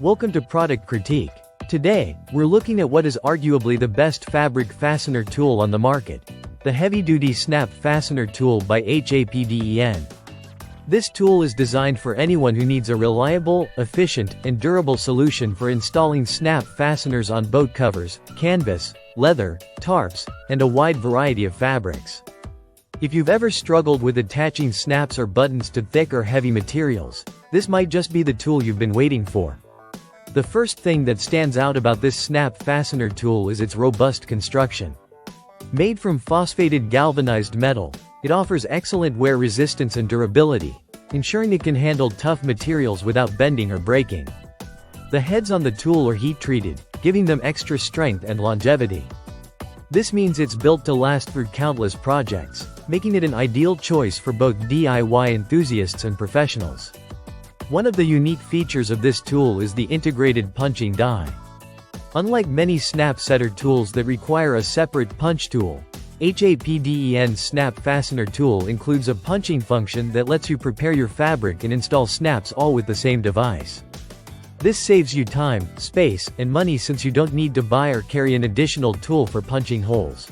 Welcome to Product Critique. Today, we're looking at what is arguably the best fabric fastener tool on the market, the heavy-duty snap fastener tool by HAPDEN. This tool is designed for anyone who needs a reliable, efficient, and durable solution for installing snap fasteners on boat covers, canvas, leather, tarps, and a wide variety of fabrics. If you've ever struggled with attaching snaps or buttons to thick or heavy materials, this might just be the tool you've been waiting for. The first thing that stands out about this snap fastener tool is its robust construction. Made from phosphated galvanized metal, it offers excellent wear resistance and durability, ensuring it can handle tough materials without bending or breaking. The heads on the tool are heat-treated, giving them extra strength and longevity. This means it's built to last through countless projects, making it an ideal choice for both DIY enthusiasts and professionals. One of the unique features of this tool is the integrated punching die. Unlike many snap setter tools that require a separate punch tool, HAPDEN's snap fastener tool includes a punching function that lets you prepare your fabric and install snaps all with the same device. This saves you time, space, and money since you don't need to buy or carry an additional tool for punching holes.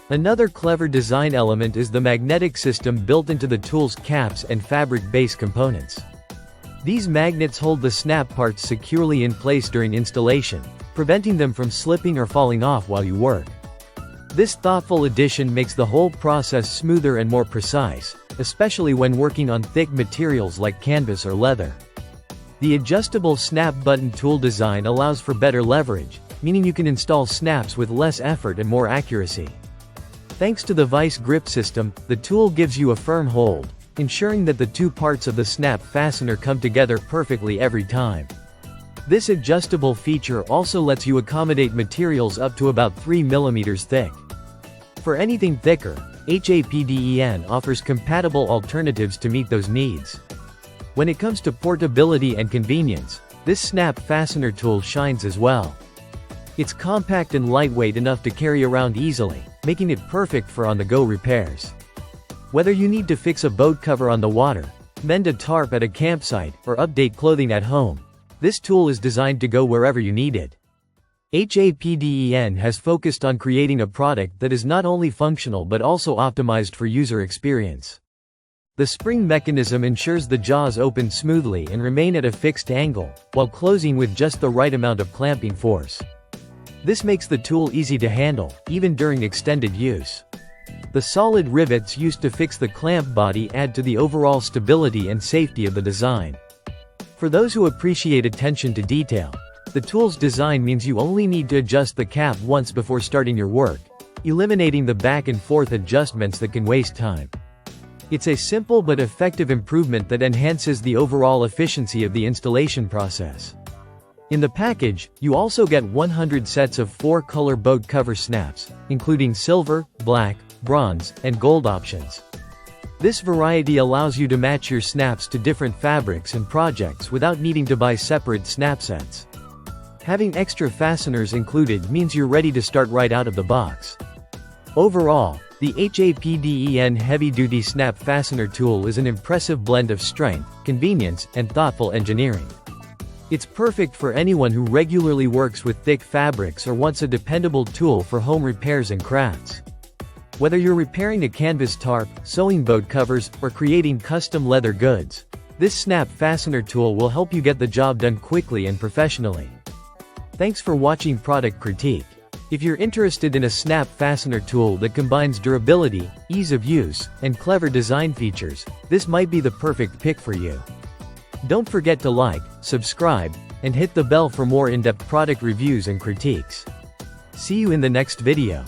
Another clever design element is the magnetic system built into the tool's caps and fabric base components. These magnets hold the snap parts securely in place during installation, preventing them from slipping or falling off while you work. This thoughtful addition makes the whole process smoother and more precise, especially when working on thick materials like canvas or leather. The adjustable snap button tool design allows for better leverage, meaning you can install snaps with less effort and more accuracy. Thanks to the vice grip system, the tool gives you a firm hold, ensuring that the two parts of the snap fastener come together perfectly every time. This adjustable feature also lets you accommodate materials up to about 3 mm thick. For anything thicker, HAPDEN offers compatible alternatives to meet those needs. When it comes to portability and convenience, this snap fastener tool shines as well. It's compact and lightweight enough to carry around easily, making it perfect for on-the-go repairs. Whether you need to fix a boat cover on the water, mend a tarp at a campsite, or update clothing at home, this tool is designed to go wherever you need it. HAPDEN has focused on creating a product that is not only functional but also optimized for user experience. The spring mechanism ensures the jaws open smoothly and remain at a fixed angle, while closing with just the right amount of clamping force. This makes the tool easy to handle, even during extended use. The solid rivets used to fix the clamp body add to the overall stability and safety of the design. For those who appreciate attention to detail, the tool's design means you only need to adjust the cap once before starting your work, eliminating the back and forth adjustments that can waste time. It's a simple but effective improvement that enhances the overall efficiency of the installation process. In the package, you also get 100 sets of 4-color boat cover snaps, including silver, black, bronze, and gold options. This variety allows you to match your snaps to different fabrics and projects without needing to buy separate snap sets. Having extra fasteners included means you're ready to start right out of the box. Overall, the HAPDEN heavy-duty snap fastener tool is an impressive blend of strength, convenience, and thoughtful engineering. It's perfect for anyone who regularly works with thick fabrics or wants a dependable tool for home repairs and crafts. Whether you're repairing a canvas tarp, sewing boat covers, or creating custom leather goods, this snap fastener tool will help you get the job done quickly and professionally. Thanks for watching Product Critique. If you're interested in a snap fastener tool that combines durability, ease of use, and clever design features, this might be the perfect pick for you. Don't forget to like, subscribe, and hit the bell for more in-depth product reviews and critiques. See you in the next video.